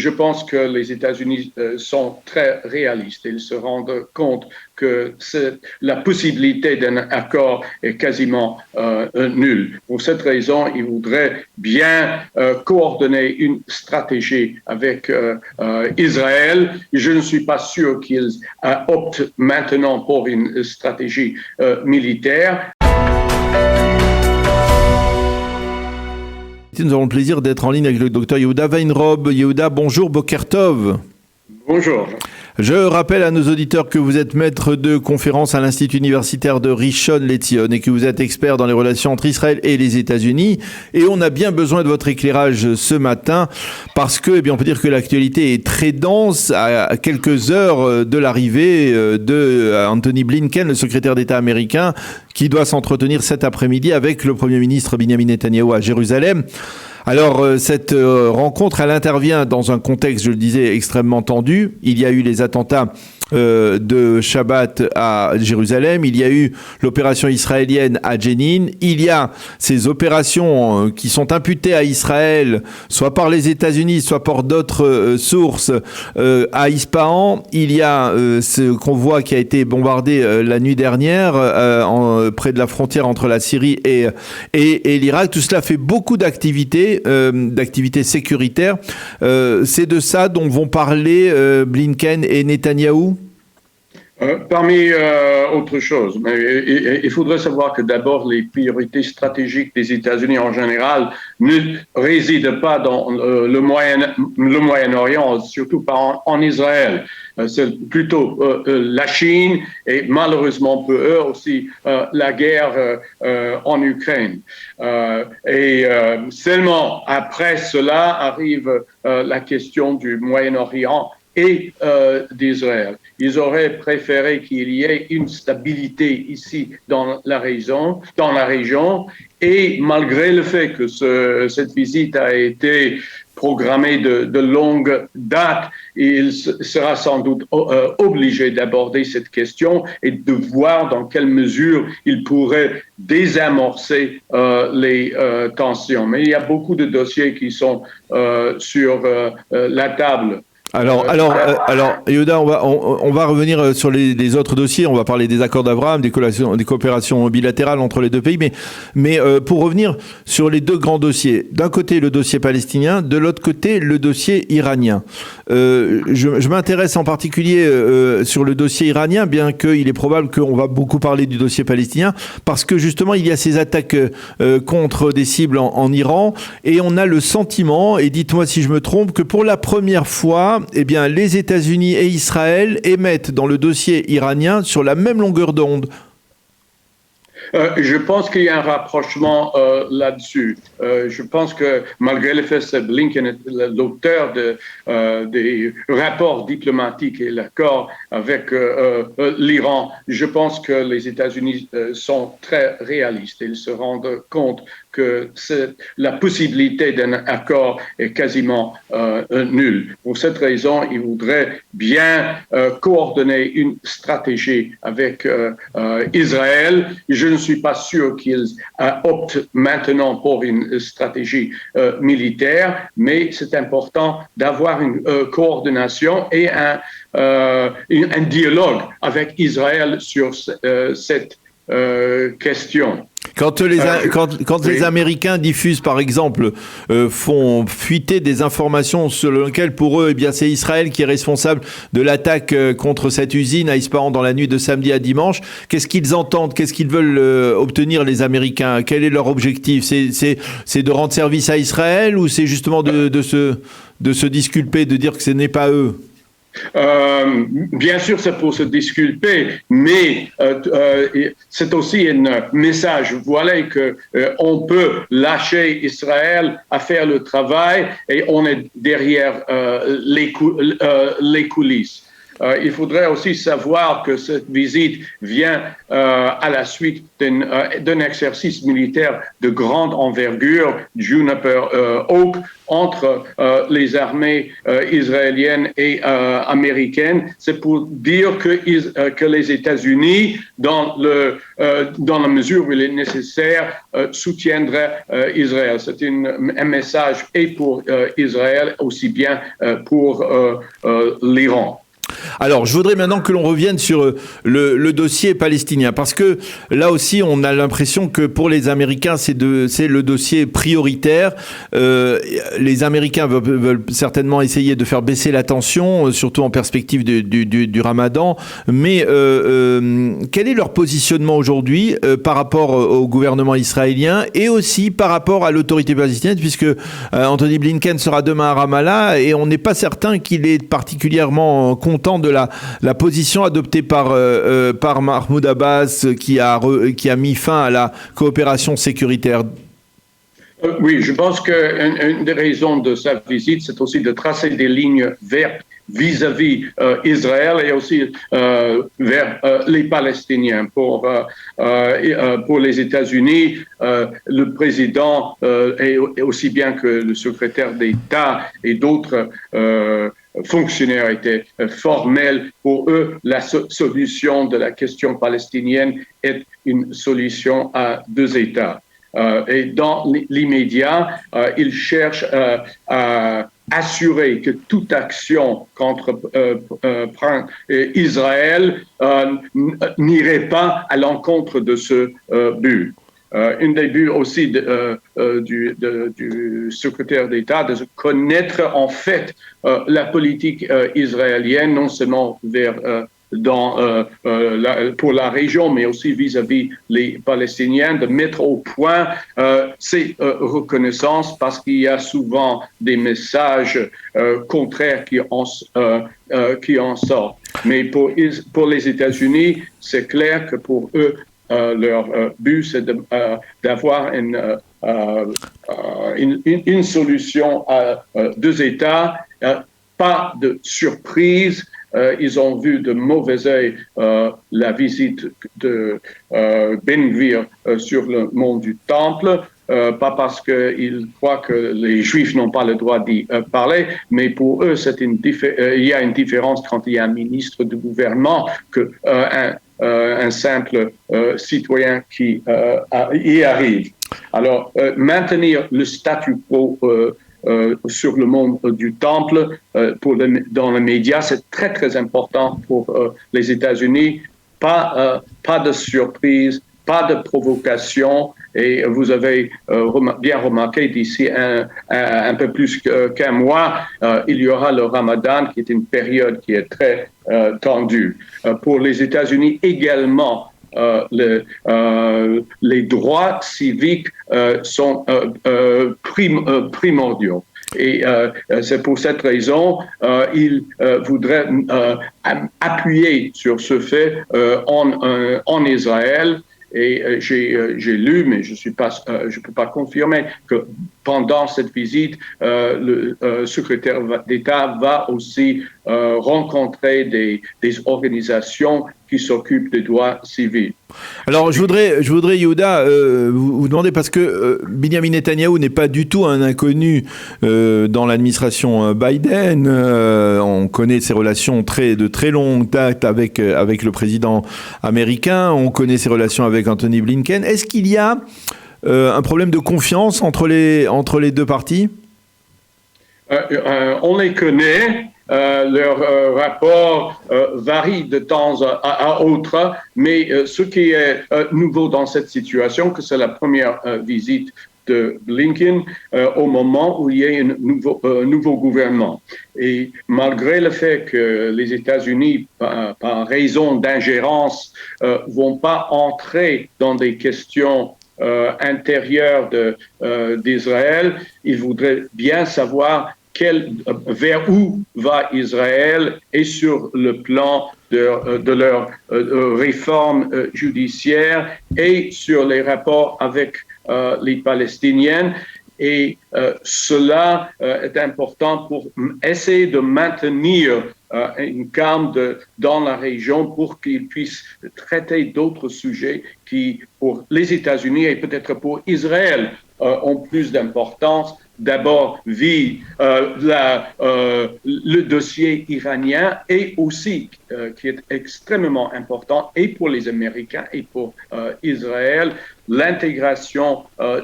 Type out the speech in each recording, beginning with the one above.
Je pense que les États-Unis sont très réalistes. Ils se rendent compte que la possibilité d'un accord est quasiment nulle. Pour cette raison, ils voudraient bien coordonner une stratégie avec Israël. Je ne suis pas sûr qu'ils optent maintenant pour une stratégie militaire. Nous avons le plaisir d'être en ligne avec le docteur Yehuda Weinrob. Yehuda, bonjour, Boker Tov. Bonjour. Je rappelle à nos auditeurs que vous êtes maître de conférence à l'Institut universitaire de Rishon LeZion et que vous êtes expert dans les relations entre Israël et les États-Unis. Et on a bien besoin de votre éclairage ce matin parce que, eh bien, on peut dire que l'actualité est très dense à quelques heures de l'arrivée de Anthony Blinken, le secrétaire d'État américain, qui doit s'entretenir cet après-midi avec le Premier ministre Benjamin Netanyahou à Jérusalem. Alors, cette rencontre, elle intervient dans un contexte, je le disais, extrêmement tendu. Il y a eu les attentats de Shabbat à Jérusalem, il y a eu l'opération israélienne à Jenin, il y a ces opérations qui sont imputées à Israël, soit par les États-Unis, soit par d'autres sources, à Ispahan. Il y a ce convoi qui a été bombardé la nuit dernière près de la frontière entre la Syrie et l'Irak. Tout cela fait beaucoup d'activités sécuritaires. C'est de ça dont vont parler Blinken et Netanyahou? Parmi autre chose, mais il faudrait savoir que d'abord les priorités stratégiques des États-Unis en général ne résident pas dans le Moyen-Orient, surtout pas en Israël. C'est plutôt la Chine et malheureusement pour eux aussi la guerre en Ukraine. Et seulement après cela arrive la question du Moyen-Orient et d'Israël. Ils auraient préféré qu'il y ait une stabilité ici dans la région, et malgré le fait que cette visite a été programmée de longue date, il sera sans doute obligé d'aborder cette question et de voir dans quelle mesure il pourrait désamorcer les tensions. Mais il y a beaucoup de dossiers qui sont sur la table. Alors, Yehuda, on va revenir sur les autres dossiers. On va parler des accords d'Abraham, des coopérations bilatérales entre les deux pays. Mais pour revenir sur les deux grands dossiers, d'un côté le dossier palestinien, de l'autre côté le dossier iranien. Je m'intéresse en particulier sur le dossier iranien, bien qu'il est probable qu'on va beaucoup parler du dossier palestinien, parce que justement il y a ces attaques contre des cibles en Iran, et on a le sentiment, et dites-moi si je me trompe, que pour la première fois, eh bien, les États-Unis et Israël émettent dans le dossier iranien sur la même longueur d'onde. Je pense qu'il y a un rapprochement là-dessus. Je pense que malgré le fait que Blinken est l'auteur des rapports diplomatiques et l'accord avec l'Iran, je pense que les États-Unis sont très réalistes. Ils se rendent compte que la possibilité d'un accord est quasiment nulle. Pour cette raison, ils voudraient bien coordonner une stratégie avec Israël. Je ne suis pas sûr qu'ils optent maintenant pour une stratégie militaire, mais c'est important d'avoir une coordination et un dialogue avec Israël sur cette question. Quand les Américains diffusent, par exemple, font fuiter des informations selon lesquelles, pour eux, eh bien, c'est Israël qui est responsable de l'attaque contre cette usine à Ispahan dans la nuit de samedi à dimanche, qu'est-ce qu'ils entendent? Qu'est-ce qu'ils veulent obtenir, les Américains? Quel est leur objectif? C'est de rendre service à Israël, ou c'est justement de se disculper, de dire que ce n'est pas eux? Bien sûr, c'est pour se disculper, mais c'est aussi un message. Voilà que on peut lâcher Israël à faire le travail et on est derrière les coulisses. il faudrait aussi savoir que cette visite vient à la suite d'un exercice militaire de grande envergure, Juniper Oak, entre les armées israéliennes et américaines. C'est pour dire que les États-Unis, dans la mesure où il est nécessaire, soutiendraient Israël. C'est un message et pour Israël, aussi bien pour l'Iran. Alors, je voudrais maintenant que l'on revienne sur le dossier palestinien, parce que là aussi, on a l'impression que pour les Américains, c'est le dossier prioritaire. Les Américains veulent certainement essayer de faire baisser la tension, surtout en perspective du Ramadan. Mais quel est leur positionnement aujourd'hui par rapport au gouvernement israélien et aussi par rapport à l'autorité palestinienne, puisque Anthony Blinken sera demain à Ramallah et on n'est pas certain qu'il est particulièrement content de la position adoptée par Mahmoud Abbas qui a mis fin à la coopération sécuritaire. Oui, je pense qu'une des raisons de sa visite, c'est aussi de tracer des lignes vertes vis-à-vis Israël et aussi vers les Palestiniens. Pour les États-Unis, le président et aussi bien que le secrétaire d'État et d'autres fonctionnaires étaient formels. Pour eux, la solution de la question palestinienne est une solution à deux États. Et dans l'immédiat, ils cherchent à assurer que toute action contre Israël n'irait pas à l'encontre de ce but. Une des buts aussi du secrétaire d'État de connaître en fait la politique israélienne, non seulement pour la région, mais aussi vis-à-vis les Palestiniens, de mettre au point ces reconnaissances, parce qu'il y a souvent des messages contraires qui en sortent. Mais pour les États-Unis, c'est clair que pour eux, leur but, c'est d'avoir une solution à deux États, pas de surprise. Ils ont vu de mauvais œil la visite de Ben-Gvir sur le mont du Temple, pas parce qu'ils croient que les Juifs n'ont pas le droit d'y parler, mais pour eux, il y a une différence quand il y a un ministre du gouvernement qu'un simple citoyen qui y arrive. Alors, maintenir le statu quo sur le monde du Temple dans les médias, c'est très, très important pour les États-Unis. Pas de surprise, pas de provocation. Et vous avez bien remarqué d'ici un peu plus qu'un mois, il y aura le Ramadan, qui est une période qui est très tendue. Pour les États-Unis également, les droits civiques sont primordiaux. Et c'est pour cette raison il voudrait appuyer sur ce fait en Israël. Et j'ai lu, mais je peux pas confirmer, que pendant cette visite, le secrétaire d'État va aussi rencontrer des organisations qui s'occupent des droits civils. Alors, je voudrais Yehuda, vous demander, parce que Benjamin Netanyahou n'est pas du tout un inconnu dans l'administration Biden. On connaît ses relations de très longue date avec le président américain. On connaît ses relations avec Anthony Blinken. Est-ce qu'il y a un problème de confiance entre les deux parties? On les connaît. Leurs rapports varient de temps à autre, mais ce qui est nouveau dans cette situation, que c'est la première visite de Blinken au moment où il y a un nouveau gouvernement. Et malgré le fait que les États-Unis, par raison d'ingérence, vont pas entrer dans des questions intérieures d'Israël, ils voudraient bien savoir vers où va Israël et sur le plan de leur réforme judiciaire et sur les rapports avec les Palestiniens. et cela est important pour essayer de maintenir une calme dans la région pour qu'ils puissent traiter d'autres sujets qui, pour les États-Unis et peut-être pour Israël, ont plus d'importance. D'abord, le dossier iranien et aussi, qui est extrêmement important, et pour les Américains et pour Israël, l'intégration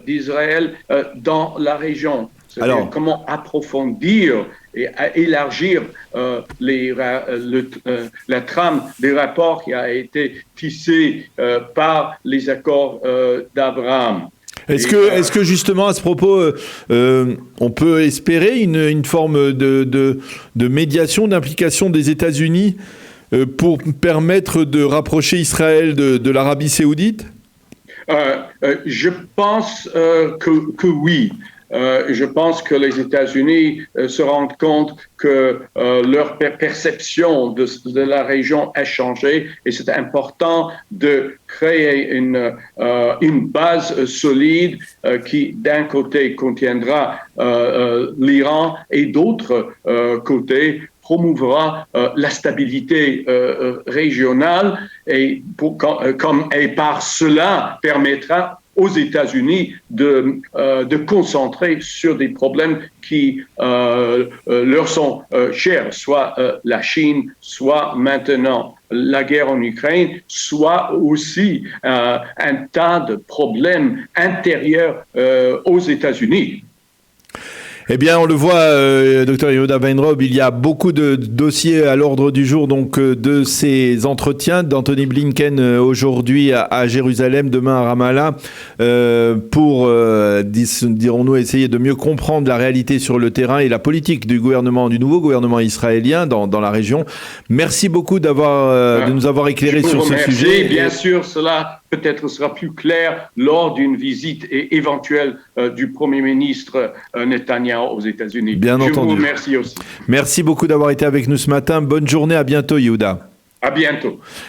d'Israël dans la région. C'est-à-dire comment approfondir et élargir la trame des rapports qui a été tissée par les accords d'Abraham. Est-ce que justement à ce propos, on peut espérer une forme de médiation, d'implication des États-Unis pour permettre de rapprocher Israël de l'Arabie saoudite ? Je pense que oui. Je pense que les États-Unis se rendent compte que leur perception de la région a changé et c'est important de créer une base solide qui, d'un côté, contiendra l'Iran et d'autre côté, promouvera la stabilité régionale et par cela permettra aux États-Unis de concentrer sur des problèmes qui leur sont chers, soit la Chine, soit maintenant la guerre en Ukraine, soit aussi un tas de problèmes intérieurs aux États-Unis. Eh bien, on le voit, Dr Yehuda Weinrab, il y a beaucoup de dossiers à l'ordre du jour donc de ces entretiens d'Anthony Blinken aujourd'hui à Jérusalem, demain à Ramallah, pour, dirons-nous, essayer de mieux comprendre la réalité sur le terrain et la politique du nouveau gouvernement israélien dans la région. Merci beaucoup de nous avoir éclairé sur ce sujet. Bien sûr, cela peut-être sera plus clair lors d'une visite éventuelle du Premier ministre Netanyahou aux États-Unis. Bien entendu. Je vous remercie aussi. Merci beaucoup d'avoir été avec nous ce matin. Bonne journée, à bientôt, Yehuda. À bientôt.